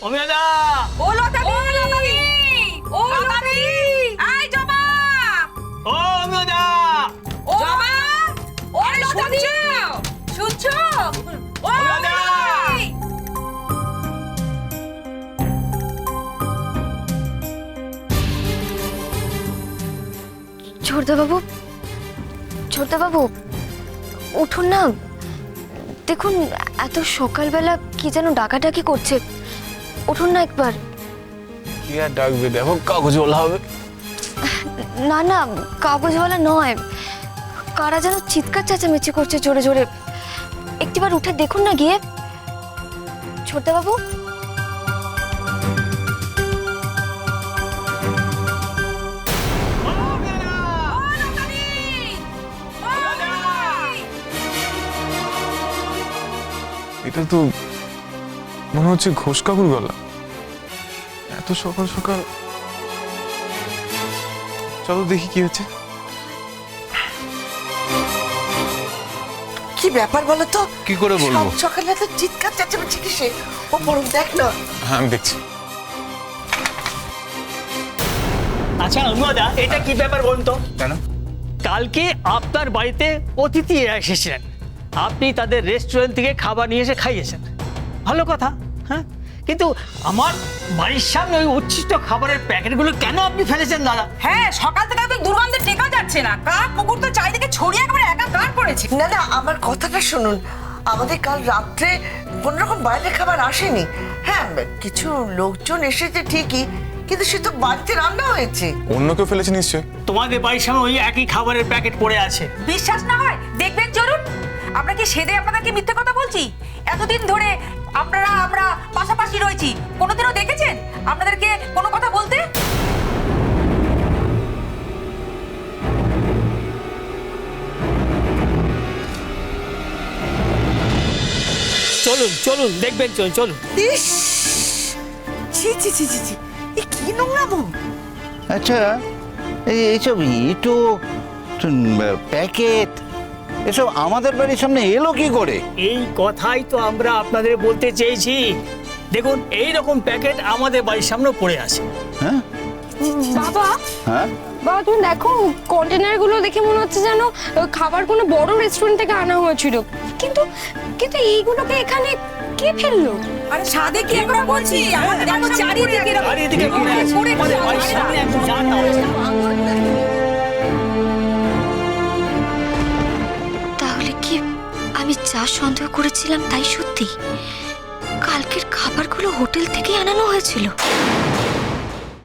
অমিয়াদা ও লতা দি ও লতা দি I জমা ও অমিয়াদা ও জমা ও লতা দি শুনছো ও অমিয়াদা ছোটদা বাবু উঠুন না। দেখুন এত সকালবেলা কি যেন ডাকাডাকি করছে, উঠুন না একবার। কি আর ডাকবে, দেখো কাগজওয়ালা হবে। না না, কাগজওয়ালা নয়, কারা যেন চিৎকার চেঁচামেচি করছে জোরে জোরে। একটিবার উঠে দেখুন না গিয়ে। ছোটদা বাবু এটা তো মনে হচ্ছে ঘোষ কাকুর গলা। এত সকাল সকাল, চলো দেখি কি হচ্ছে। কি ব্যাপার বলো তো? কি করে বলবো? সকালে এত চিৎকার চেঁচামেচি কিসে? ও বরং দেখ না। হ্যাঁ আমি দেখছি। আচ্ছা অমিয়াদা, এটা কি ব্যাপার বলুন তো? কেন? কালকে আপনার বাড়িতে অতিথি এসেছিলেন, আপনি তাদের রেস্টুরেন্ট থেকে খাবার নিয়ে এসে খাইয়েছেন, ভালো কথা, হ্যাঁ, কিন্তু আমার বাড়ির সামনে ওই উচ্ছিষ্ট খাবারের প্যাকেটগুলো কেন আপনি ফেলেছেন দাদা? হ্যাঁ, সকাল থেকে তো দুর্গন্ধে টেকা যাচ্ছে না, কাক কুকুর তো চারিদিকে ছড়িয়ে একেবারে একাকার করেছে। না না, আমার কথাটা শুনুন। আমাদের কাল রাত্রে কোন রকম বাইরের খাবার আসেনি। হ্যাঁ, কিছু লোকজন এসেছে ঠিকই, কিন্তু সে তো বাড়িতে রান্না হয়েছে। অন্য কেউ ফেলেছে নিশ্চয়। তোমাদের বাড়ির সামনে ওই একই খাবারের প্যাকেট পড়ে আছে। বিশ্বাস না হয় দেখবেন চলুন। আমরা কি সেদে আপনাদেরকে মিথ্যে কথা বলছি? এতদিন ধরে আমরা পাশাপাশি রয়েছি, কোনোদিনও দেখেছেন আপনাদেরকে কোনো কথা বলতে? চলুন চলুন দেখবেন, চলুন চলুন। ইস, ছি ছি ছি ছি ছি, এ কি নোংরামো! আচ্ছা, এইসব ইটো প্যাকেট এসব আমাদের বাড়ির সামনে এলো কি করে? এই কথাই তো আমরা আপনাদের বলতে চেয়েছি। দেখুন, এই রকম প্যাকেট আমাদের বাড়ির সামনে পড়ে আছে। হ্যাঁ বাবা, হ্যাঁ, বাবা তুমি দেখো, কন্টেনারগুলো দেখে মনে হচ্ছে যেন খাবার কোনো বড় রেস্টুরেন্ট থেকে আনা হয়েছিল, কিন্তু কিন্তু এইগুলোকে এখানে কে ফেললো? আরে সাদে কি আমরা বলছি, আমাদের দেখো চারিদিকে চারিদিকে পড়ে আছে, আমাদের বাড়ির সামনে একদম জানা আছে। তাহলে কি আমি যা সন্দেহ করেছিলাম তাই সত্যি? কালকের খাবারগুলো হোটেল থেকেই আনানো হয়েছিল।